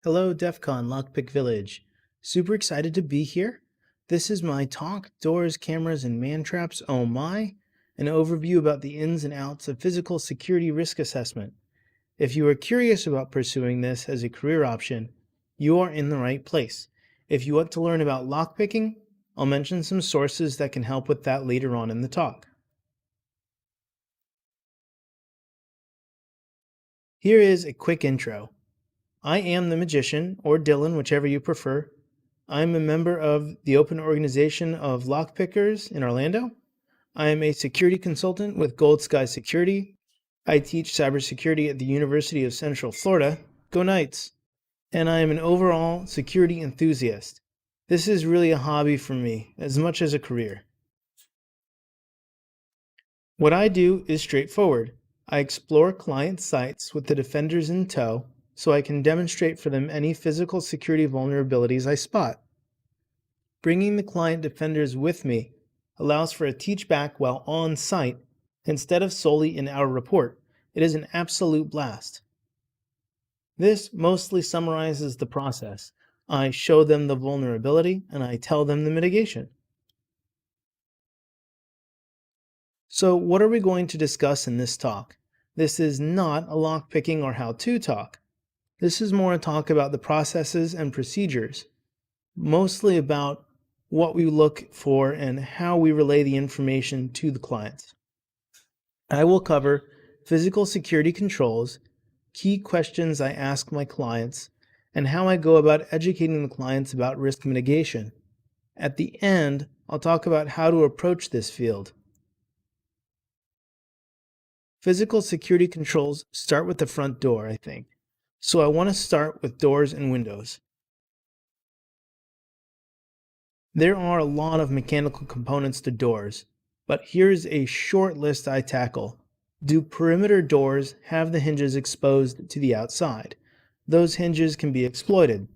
Hello, DEFCON Lockpick Village. Super excited to be here. This is my talk, Doors, Cameras, and Mantraps, oh my, an overview about the ins and outs of physical security risk assessment. If you are curious about pursuing this as a career option, you are in the right place. If you want to learn about lockpicking, I'll mention some sources that can help with that later on in the talk. Here is a quick intro. I am the magician, or Dylan, whichever you prefer. I'm a member of the Open Organization of Lockpickers in Orlando. I am a security consultant with Gold Sky Security. I teach cybersecurity at the University of Central Florida. Go Knights! And I am an overall security enthusiast. This is really a hobby for me, as much as a career. What I do is straightforward. I explore client sites with the defenders in tow, so I can demonstrate for them any physical security vulnerabilities I spot. Bringing the client defenders with me allows for a teach back while on site instead of solely in our report. It is an absolute blast. This mostly summarizes the process. I show them the vulnerability and I tell them the mitigation. So what are we going to discuss in this talk? This is not a lockpicking or how-to talk. This is more a talk about the processes and procedures, mostly about what we look for and how we relay the information to the clients. I will cover physical security controls, key questions I ask my clients, and how I go about educating the clients about risk mitigation. At the end, I'll talk about how to approach this field. Physical security controls start with the front door, I think. So I want to start with doors and windows. There are a lot of mechanical components to doors, but here's a short list I tackle. Do perimeter doors have the hinges exposed to the outside? Those hinges can be exploited.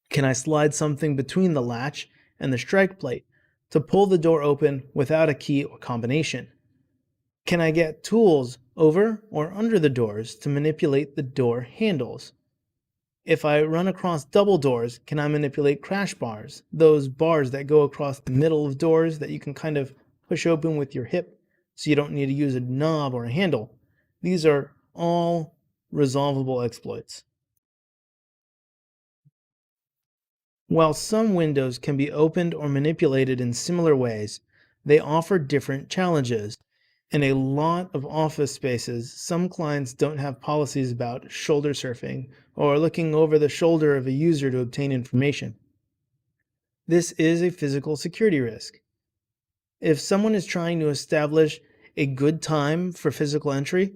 Can I slide something between the latch and the strike plate to pull the door open without a key or combination? Can I get tools over or under the doors to manipulate the door handles? If I run across double doors, can I manipulate crash bars? Those bars that go across the middle of doors that you can kind of push open with your hip so you don't need to use a knob or a handle. These are all resolvable exploits. While some windows can be opened or manipulated in similar ways, they offer different challenges. In a lot of office spaces, some clients don't have policies about shoulder surfing or looking over the shoulder of a user to obtain information. This is a physical security risk. If someone is trying to establish a good time for physical entry,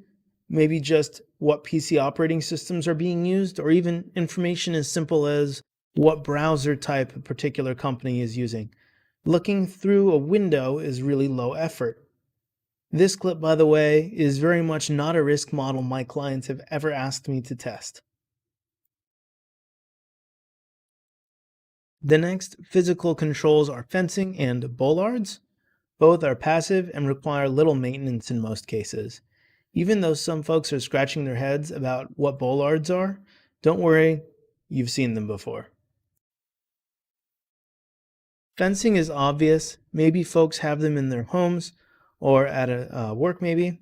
maybe just what PC operating systems are being used, or even information as simple as what browser type a particular company is using, looking through a window is really low effort. This clip, by the way, is very much not a risk model my clients have ever asked me to test. The next physical controls are fencing and bollards. Both are passive and require little maintenance in most cases. Even though some folks are scratching their heads about what bollards are, don't worry, you've seen them before. Fencing is obvious. Maybe folks have them in their homes or at a work maybe.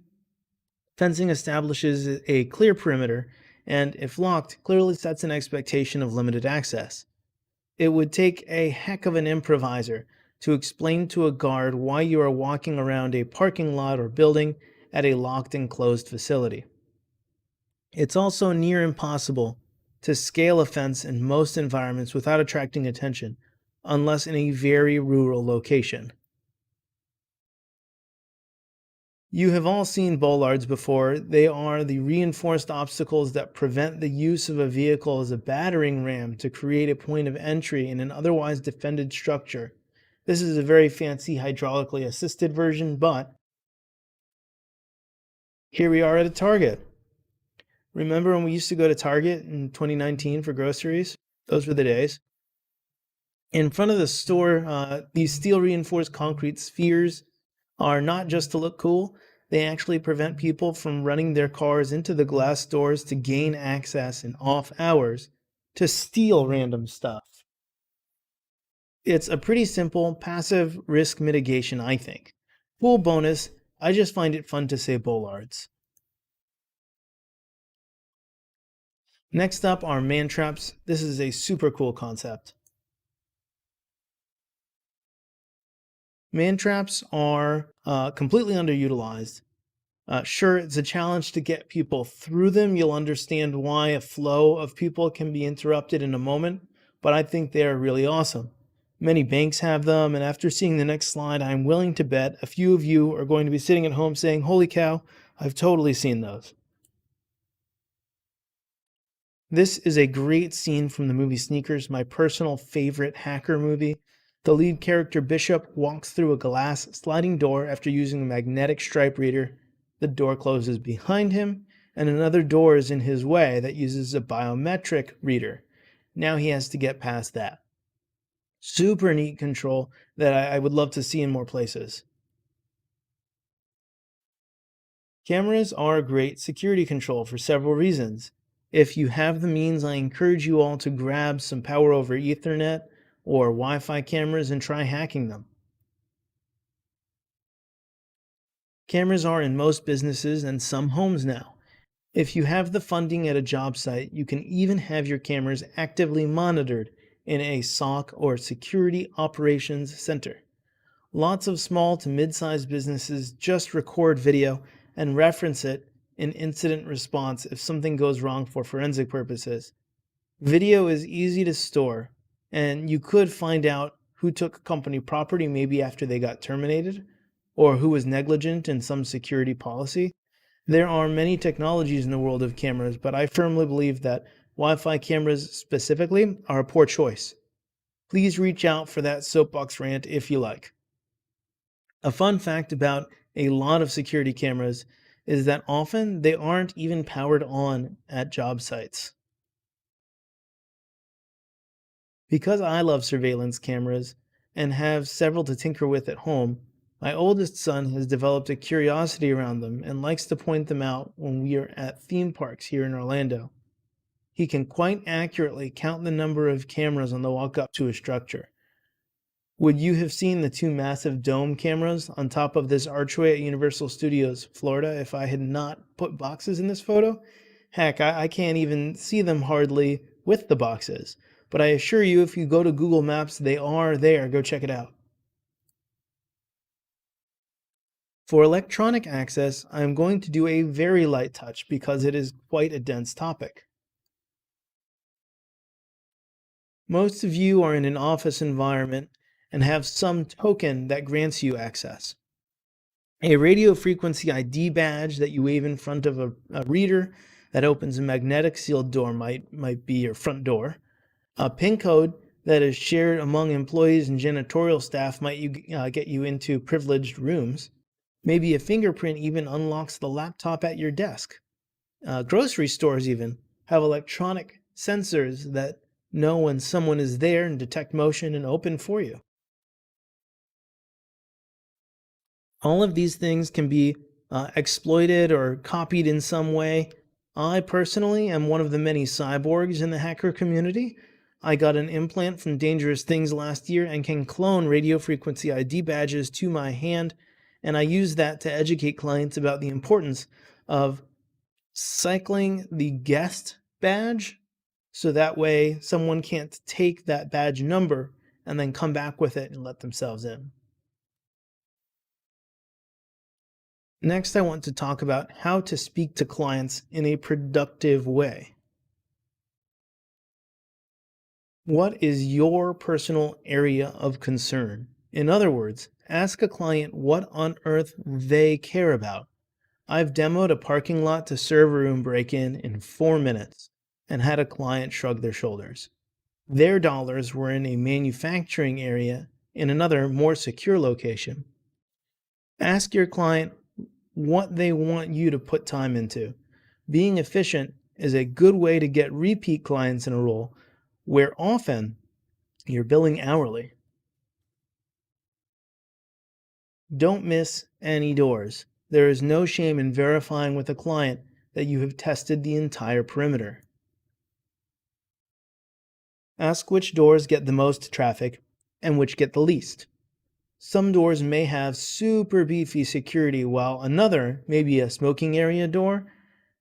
Fencing establishes a clear perimeter and, if locked, clearly sets an expectation of limited access. It would take a heck of an improviser to explain to a guard why you are walking around a parking lot or building at a locked and closed facility. It's also near impossible to scale a fence in most environments without attracting attention, unless in a very rural location. You have all seen bollards before. They are the reinforced obstacles that prevent the use of a vehicle as a battering ram to create a point of entry in an otherwise defended structure. This is a very fancy hydraulically assisted version, but here we are at a Target. Remember when we used to go to Target in 2019 for groceries? Those were the days. In front of the store, these steel reinforced concrete spheres are not just to look cool, they actually prevent people from running their cars into the glass doors to gain access in off hours to steal random stuff. It's a pretty simple passive risk mitigation, I think. Cool bonus, I just find it fun to say bollards. Next up are mantraps. This is a super cool concept. Mantraps are completely underutilized. Sure, it's a challenge to get people through them. You'll understand why a flow of people can be interrupted in a moment, but I think they are really awesome. Many banks have them, and after seeing the next slide, I'm willing to bet a few of you are going to be sitting at home saying, "Holy cow, I've totally seen those." This is a great scene from the movie Sneakers, my personal favorite hacker movie. The lead character Bishop walks through a glass sliding door after using a magnetic stripe reader. The door closes behind him, and another door is in his way that uses a biometric reader. Now he has to get past that. Super neat control that I would love to see in more places. Cameras are a great security control for several reasons. If you have the means, I encourage you all to grab some power over Ethernet or Wi-Fi cameras and try hacking them. Cameras are in most businesses and some homes now. If you have the funding at a job site, you can even have your cameras actively monitored in a SOC or Security Operations Center. Lots of small to mid-sized businesses just record video and reference it in incident response if something goes wrong for forensic purposes. Video is easy to store, and you could find out who took company property maybe after they got terminated, or who was negligent in some security policy. There are many technologies in the world of cameras, but I firmly believe that Wi-Fi cameras specifically are a poor choice. Please reach out for that soapbox rant if you like. A fun fact about a lot of security cameras is that often they aren't even powered on at job sites. Because I love surveillance cameras and have several to tinker with at home, my oldest son has developed a curiosity around them and likes to point them out when we are at theme parks here in Orlando. He can quite accurately count the number of cameras on the walk up to a structure. Would you have seen the two massive dome cameras on top of this archway at Universal Studios Florida if I had not put boxes in this photo? Heck, I can't even see them hardly with the boxes. But I assure you, if you go to Google Maps, they are there. Go check it out. For electronic access, I am going to do a very light touch because it is quite a dense topic. Most of you are in an office environment and have some token that grants you access. A radio frequency ID badge that you wave in front of a reader that opens a magnetic sealed door might be your front door. A PIN code that is shared among employees and janitorial staff might get you into privileged rooms. Maybe a fingerprint even unlocks the laptop at your desk. Grocery stores even have electronic sensors that know when someone is there and detect motion and open for you. All of these things can be exploited or copied in some way. I personally am one of the many cyborgs in the hacker community. I got an implant from Dangerous Things last year and can clone radio frequency ID badges to my hand, and I use that to educate clients about the importance of cycling the guest badge so that way someone can't take that badge number and then come back with it and let themselves in. Next, I want to talk about how to speak to clients in a productive way. What is your personal area of concern? In other words, ask a client what on earth they care about. I've demoed a parking lot to server room break-in in 4 minutes and had a client shrug their shoulders. Their dollars were in a manufacturing area in another, more secure location. Ask your client what they want you to put time into. Being efficient is a good way to get repeat clients in a role where often you're billing hourly. Don't miss any doors. There is no shame in verifying with a client that you have tested the entire perimeter. Ask which doors get the most traffic and which get the least. Some doors may have super beefy security, while another, maybe a smoking area door,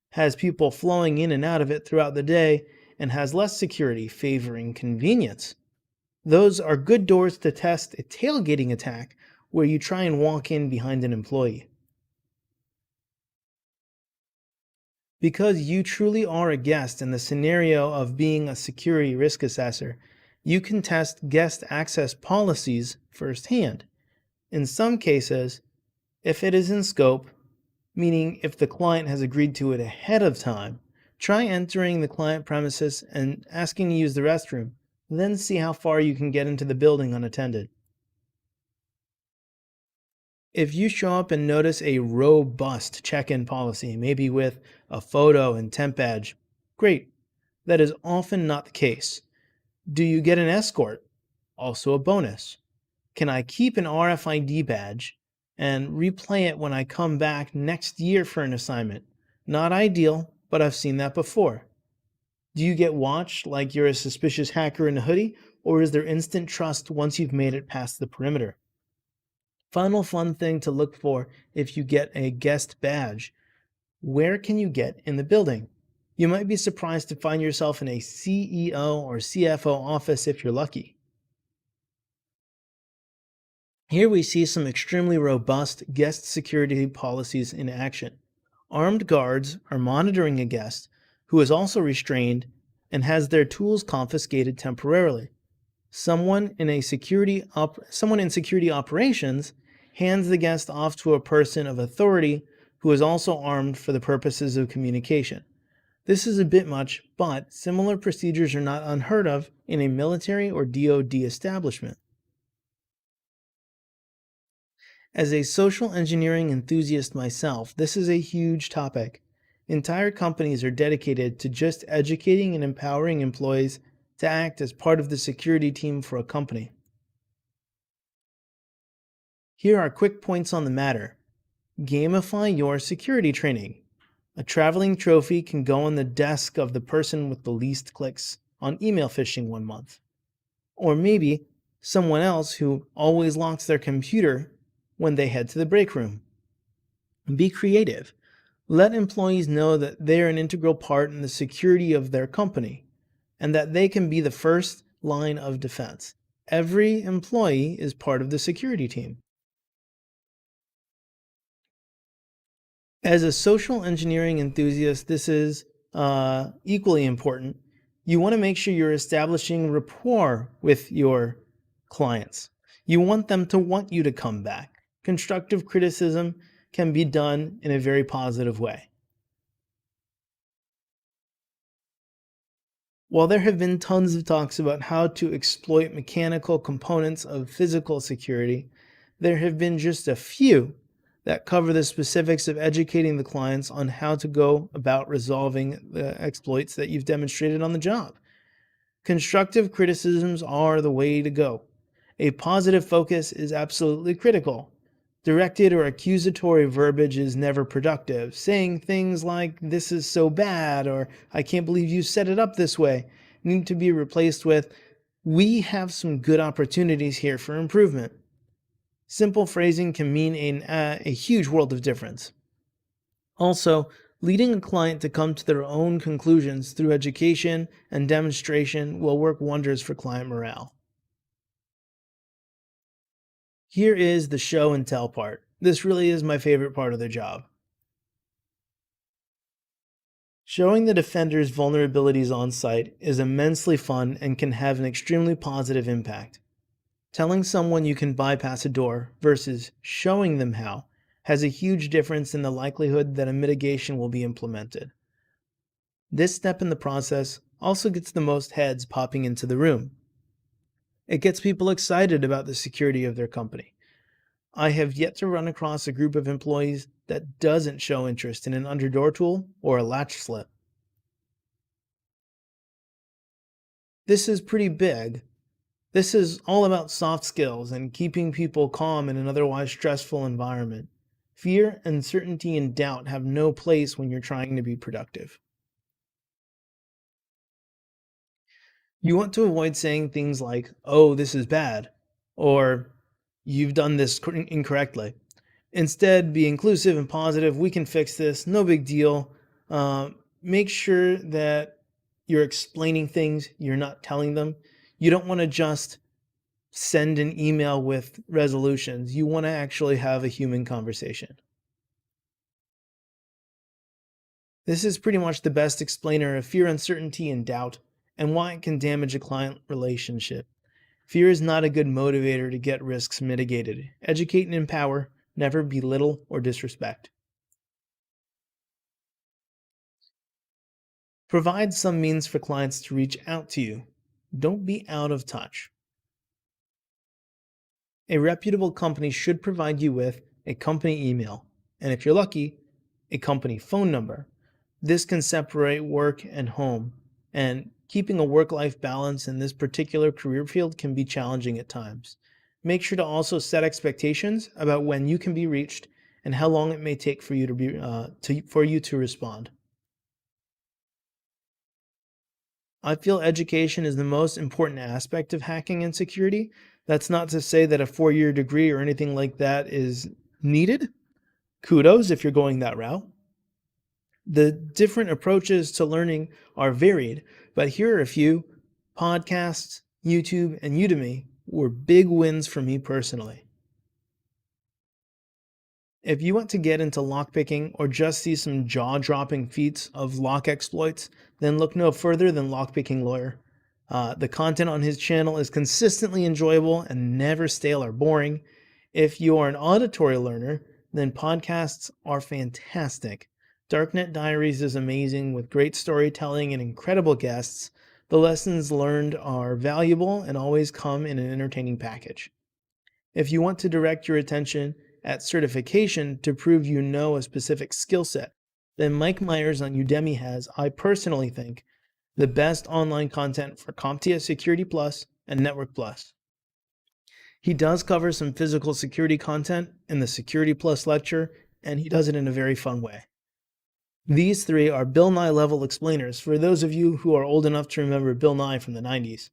has people flowing in and out of it throughout the day and has less security, favoring convenience. Those are good doors to test a tailgating attack where you try and walk in behind an employee. Because you truly are a guest in the scenario of being a security risk assessor, you can test guest access policies firsthand. In some cases, if it is in scope, meaning if the client has agreed to it ahead of time, try entering the client premises and asking to use the restroom, then see how far you can get into the building unattended. If you show up and notice a robust check-in policy, maybe with a photo and temp badge, great. That is often not the case. Do you get an escort? Also a bonus. Can I keep an RFID badge and replay it when I come back next year for an assignment? Not ideal, but I've seen that before. Do you get watched like you're a suspicious hacker in a hoodie, or is there instant trust once you've made it past the perimeter? Final fun thing to look for if you get a guest badge. Where can you get in the building? You might be surprised to find yourself in a CEO or CFO office if you're lucky. Here we see some extremely robust guest security policies in action. Armed guards are monitoring a guest who is also restrained and has their tools confiscated temporarily. Someone in security operations hands the guest off to a person of authority who is also armed for the purposes of communication. This is a bit much, but similar procedures are not unheard of in a military or DoD establishment. As a social engineering enthusiast myself, this is a huge topic. Entire companies are dedicated to just educating and empowering employees to act as part of the security team for a company. Here are quick points on the matter. Gamify your security training. A traveling trophy can go on the desk of the person with the least clicks on email phishing one month. Or maybe someone else who always locks their computer when they head to the break room. Be creative. Let employees know that they are an integral part in the security of their company and that they can be the first line of defense. Every employee is part of the security team. As a social engineering enthusiast, this is equally important. You want to make sure you're establishing rapport with your clients. You want them to want you to come back. Constructive criticism can be done in a very positive way. While there have been tons of talks about how to exploit mechanical components of physical security, there have been just a few that cover the specifics of educating the clients on how to go about resolving the exploits that you've demonstrated on the job. Constructive criticisms are the way to go. A positive focus is absolutely critical. Directed or accusatory verbiage is never productive. Saying things like, "this is so bad," or "I can't believe you set it up this way," need to be replaced with, "we have some good opportunities here for improvement." Simple phrasing can mean a huge world of difference. Also, leading a client to come to their own conclusions through education and demonstration will work wonders for client morale. Here is the show and tell part. This really is my favorite part of the job. Showing the defender's vulnerabilities on site is immensely fun and can have an extremely positive impact. Telling someone you can bypass a door versus showing them how has a huge difference in the likelihood that a mitigation will be implemented. This step in the process also gets the most heads popping into the room. It gets people excited about the security of their company. I have yet to run across a group of employees that doesn't show interest in an underdoor tool or a latch slip. This is pretty big. This is all about soft skills and keeping people calm in an otherwise stressful environment. Fear, uncertainty, and doubt have no place when you're trying to be productive. You want to avoid saying things like, "Oh, this is bad," or "You've done this incorrectly." Instead, be inclusive and positive. "We can fix this. No big deal." Make sure that you're explaining things, you're not telling them. You don't want to just send an email with resolutions. You want to actually have a human conversation. This is pretty much the best explainer of fear, uncertainty, and doubt, and why it can damage a client relationship. Fear is not a good motivator to get risks mitigated. Educate and empower, never belittle or disrespect. Provide some means for clients to reach out to you. Don't be out of touch. A reputable company should provide you with a company email, and if you're lucky, a company phone number. This can separate work and home, and keeping a work life balance in this particular career field can be challenging at times. Make sure to also set expectations about when you can be reached and how long it may take for you to respond. I feel education is the most important aspect of hacking and security. That's not to say that a 4 year degree or anything like that is needed. Kudos if you're going that route. The different approaches to learning are varied, but here are a few. Podcasts, YouTube, and Udemy were big wins for me personally. If you want to get into lockpicking or just see some jaw-dropping feats of lock exploits, then look no further than Lockpicking Lawyer. The content on his channel is consistently enjoyable and never stale or boring. If you are an auditory learner, then podcasts are fantastic. Darknet Diaries is amazing with great storytelling and incredible guests. The lessons learned are valuable and always come in an entertaining package. If you want to direct your attention at certification to prove you know a specific skill set, then Mike Myers on Udemy has, I personally think, the best online content for CompTIA Security Plus and Network Plus. He does cover some physical security content in the Security Plus lecture, and he does it in a very fun way. These three are Bill Nye level explainers for those of you who are old enough to remember Bill Nye from the 90s.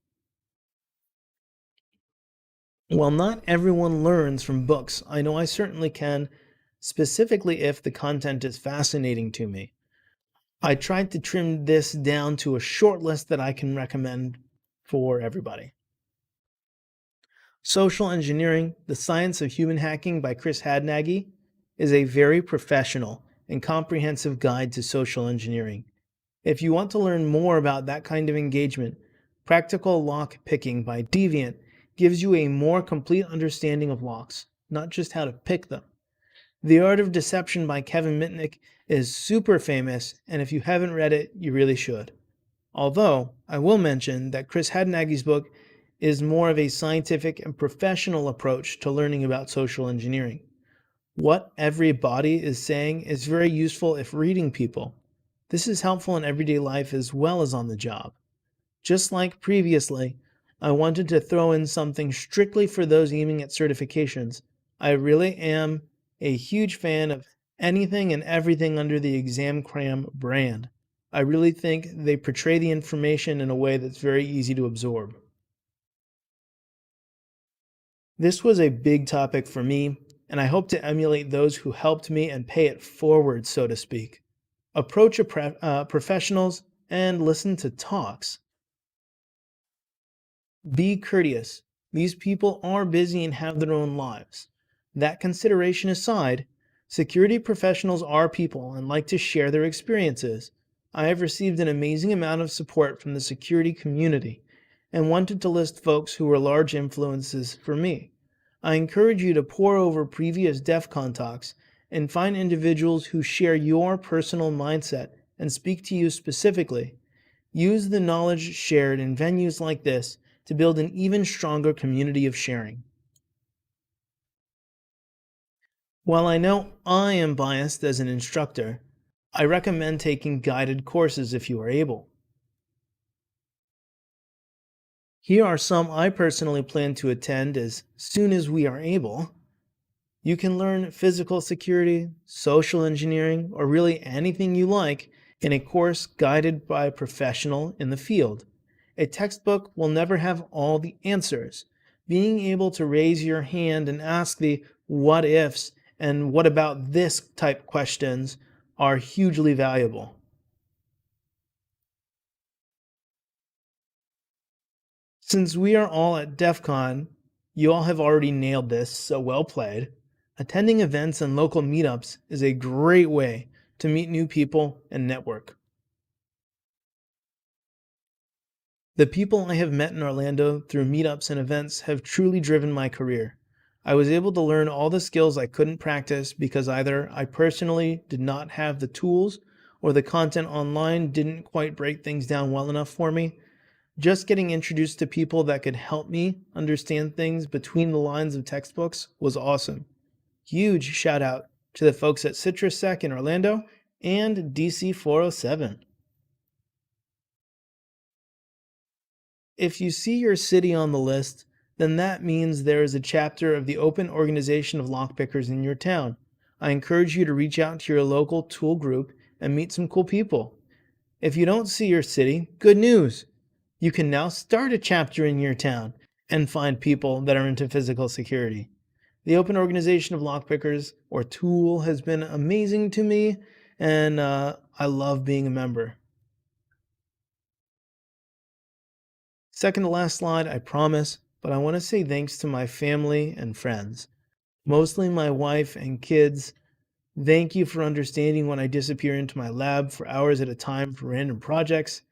While not everyone learns from books, I know I certainly can, specifically if the content is fascinating to me. I tried to trim this down to a short list that I can recommend for everybody. Social Engineering, The Science of Human Hacking by Chris Hadnagy is a very professional and comprehensive guide to social engineering. If you want to learn more about that kind of engagement, Practical Lock Picking by Deviant gives you a more complete understanding of locks, not just how to pick them. The Art of Deception by Kevin Mitnick is super famous, and if you haven't read it, you really should. Although, I will mention that Chris Hadnagy's book is more of a scientific and professional approach to learning about social engineering. What everybody is saying is very useful if reading people. This is helpful in everyday life as well as on the job. Just like previously, I wanted to throw in something strictly for those aiming at certifications. I really am a huge fan of anything and everything under the ExamCram brand. I really think they portray the information in a way that's very easy to absorb. This was a big topic for me, and I hope to emulate those who helped me and pay it forward, so to speak. Approach professionals and listen to talks. Be courteous. These people are busy and have their own lives. That consideration aside, security professionals are people and like to share their experiences. I have received an amazing amount of support from the security community and wanted to list folks who were large influences for me. I encourage you to pore over previous DEFCON talks and find individuals who share your personal mindset and speak to you specifically. Use the knowledge shared in venues like this to build an even stronger community of sharing. While I know I am biased as an instructor, I recommend taking guided courses if you are able. Here are some I personally plan to attend as soon as we are able. You can learn physical security, social engineering, or really anything you like in a course guided by a professional in the field. A textbook will never have all the answers. Being able to raise your hand and ask the what ifs and what about this type questions are hugely valuable. Since we are all at DEFCON, you all have already nailed this, so well played. Attending events and local meetups is a great way to meet new people and network. The people I have met in Orlando through meetups and events have truly driven my career. I was able to learn all the skills I couldn't practice because either I personally did not have the tools or the content online didn't quite break things down well enough for me. Just getting introduced to people that could help me understand things between the lines of textbooks was awesome. Huge shout out to the folks at PhysSec in Orlando and DC 407. If you see your city on the list, then that means there is a chapter of the Open Organization of Lockpickers in your town. I encourage you to reach out to your local TOOOL group and meet some cool people. If you don't see your city, good news! You can now start a chapter in your town and find people that are into physical security. The Open Organization of Lockpickers, or TOOOL, has been amazing to me, and I love being a member. Second to last slide, I promise, but I want to say thanks to my family and friends, mostly my wife and kids. Thank you for understanding when I disappear into my lab for hours at a time for random projects.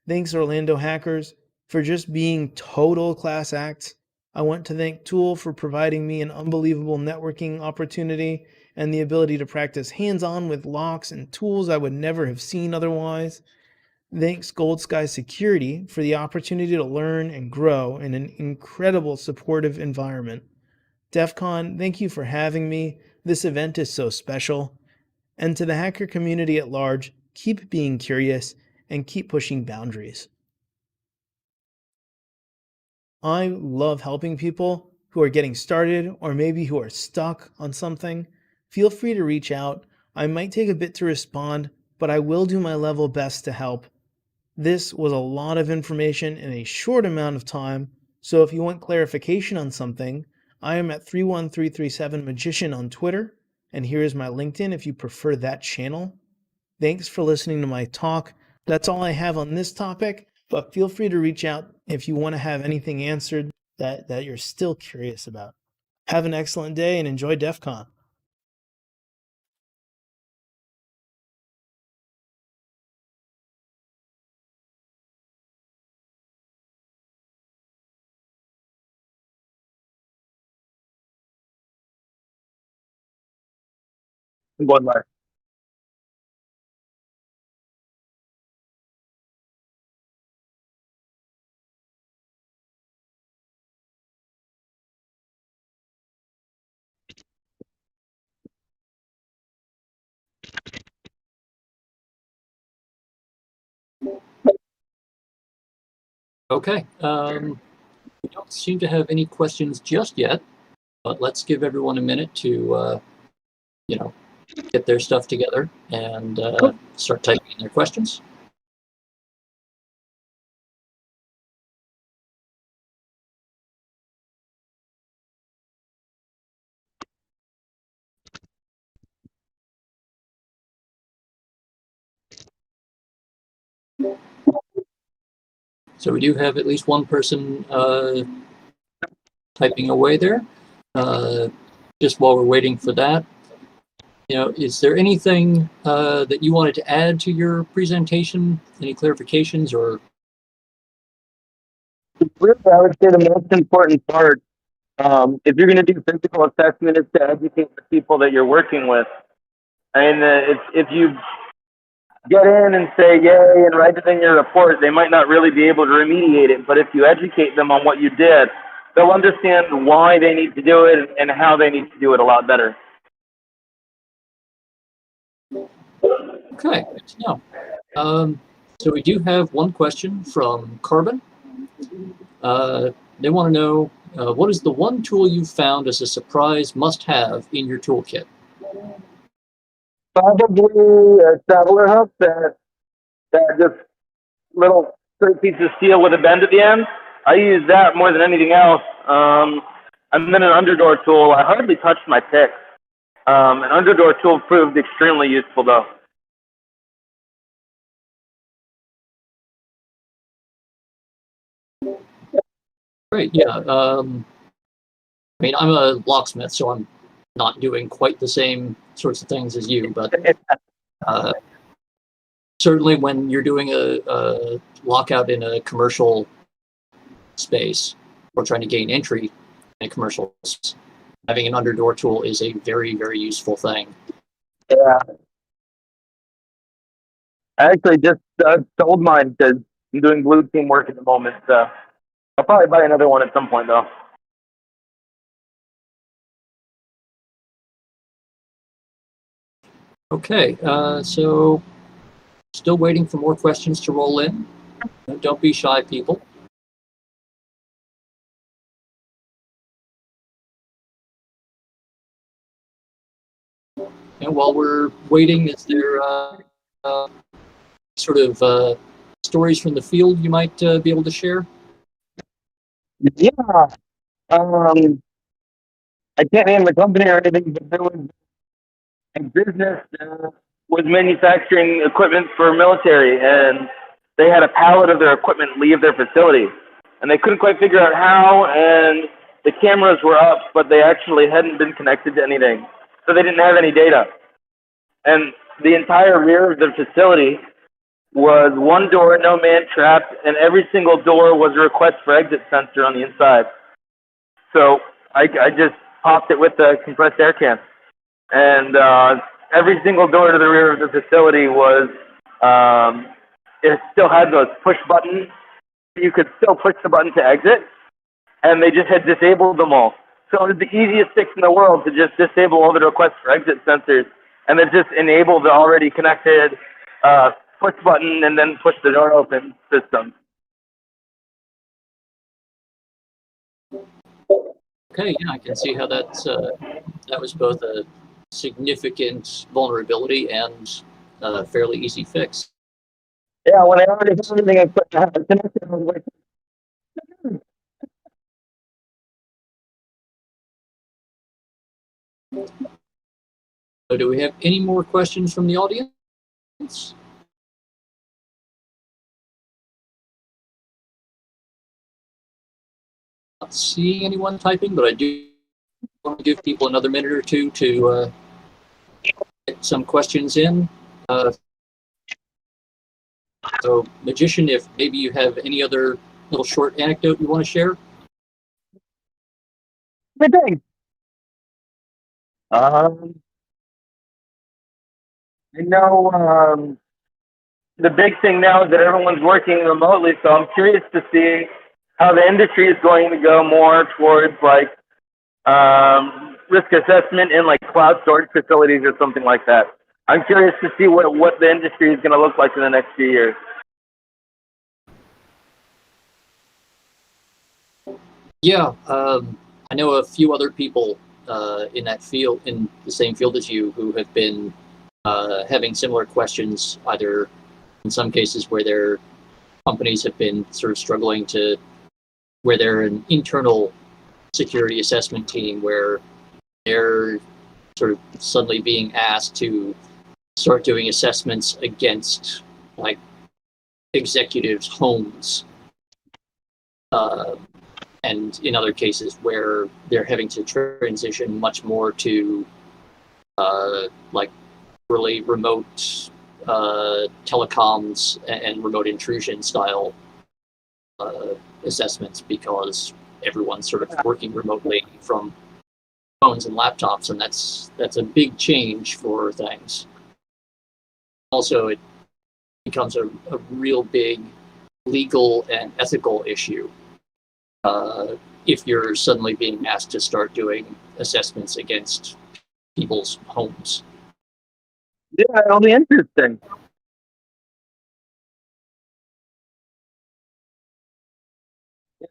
Thanks, Orlando hackers, for just being total class acts. I want to thank TOOOL for providing me an unbelievable networking opportunity and the ability to practice hands-on with locks and tools I would never have seen otherwise. Thanks Gold Sky Security for the opportunity to learn and grow in an incredible supportive environment. DEFCON, thank you for having me. This event is so special. And to the hacker community at large, keep being curious and keep pushing boundaries. I love helping people who are getting started or maybe who are stuck on something. Feel free to reach out. I might take a bit to respond, but I will do my level best to help. This was a lot of information in a short amount of time, so if you want clarification on something, I am at 31337 Magician on Twitter, and here is my LinkedIn if you prefer that channel. Thanks for listening to my talk. That's all I have on this topic, but feel free to reach out if you want to have anything answered that you're still curious about. Have an excellent day and enjoy DEF CON. One more. Okay. We don't seem to have any questions just yet, but let's give everyone a minute to, get their stuff together and start typing in their questions. So we do have at least one person typing away there. Just while we're waiting for that, is there anything that you wanted to add to your presentation? Any clarifications or? Really, I would say the most important part, if you're going to do physical assessment, is to educate the people that you're working with. And if you get in and say yay and write it in your report, they might not really be able to remediate it. But if you educate them on what you did, they'll understand why they need to do it and how they need to do it a lot better. Okay, good to know. So we do have one question from Carbon. They want to know, what is the one tool you found as a surprise must-have in your toolkit? Probably a traveler hook that just little straight piece of steel with a bend at the end. I use that more than anything else. And then an underdoor tool. I hardly touched my picks. An underdoor tool proved extremely useful though. Great, yeah. I mean, I'm a locksmith, so I'm not doing quite the same sorts of things as you, but certainly when you're doing a lockout in a commercial space or trying to gain entry in a commercial space, having an underdoor tool is a very, very useful thing. Yeah. I actually just sold mine because I'm doing blue team work at the moment. So I'll probably buy another one at some point though. Okay, so still waiting for more questions to roll in. Don't be shy, people. And while we're waiting, is there sort of stories from the field you might be able to share? Yeah. I can't name the company or anything, but there was a business was manufacturing equipment for military, and they had a pallet of their equipment leave their facility, and they couldn't quite figure out how. And the cameras were up, but they actually hadn't been connected to anything, so they didn't have any data. And the entire rear of the facility was one door, no man trapped, and every single door was a request for exit sensor on the inside. So I just popped it with the compressed air can, and every single door to the rear of the facility was, it still had those push buttons. You could still push the button to exit, and they just had disabled them all. So it was the easiest fix in the world to just disable all the requests for exit sensors, and then just enable the already connected push button and then push the door open system. Okay, yeah, I can see how that was both a significant vulnerability and a fairly easy fix. Yeah, when I already had everything I put connected, I was like, So do we have any more questions from the audience? Not seeing anyone typing, but I do want to give people another minute or two to get some questions in. So, Magician, if maybe you have any other little short anecdote you want to share? good thing. I know the big thing now is that everyone's working remotely, so I'm curious to see how the industry is going to go more towards like risk assessment in like cloud storage facilities or something like that. I'm curious to see what the industry is going to look like in the next few years. Yeah, I know a few other people in that field, in the same field as you, who have been having similar questions, either in some cases where their companies have been sort of struggling to, where they're an internal security assessment team, where they're sort of suddenly being asked to start doing assessments against like executives' homes. And in other cases where they're having to transition much more to like really remote telecoms and remote intrusion style assessments, because everyone's sort of working remotely from phones and laptops, and that's a big change for things. Also, it becomes a real big legal and ethical issue if you're suddenly being asked to start doing assessments against people's homes. Yeah, it'll be interesting.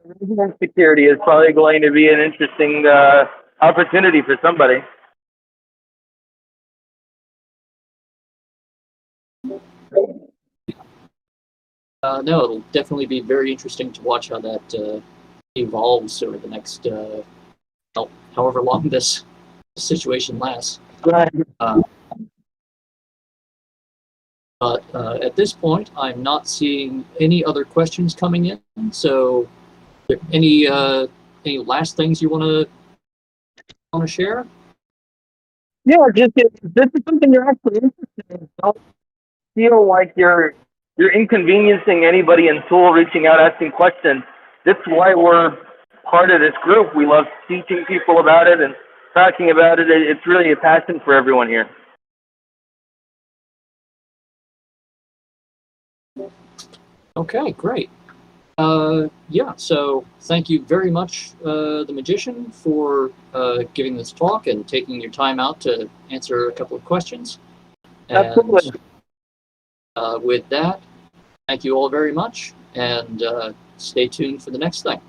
Resident security is probably going to be an interesting opportunity for somebody. No, it'll definitely be very interesting to watch how that evolves over the next, however long this situation lasts. Right. Uh, but at this point, I'm not seeing any other questions coming in. So, any last things you want to share? Yeah, just if this is something you're actually interested in, don't feel like you're inconveniencing anybody in TOOOL reaching out asking questions. That's why we're part of this group. We love teaching people about it and talking about it. It's really a passion for everyone here. Okay, great. Yeah, so thank you very much, the Magician, for giving this talk and taking your time out to answer a couple of questions. And Absolutely. with that, thank you all very much, and stay tuned for the next thing.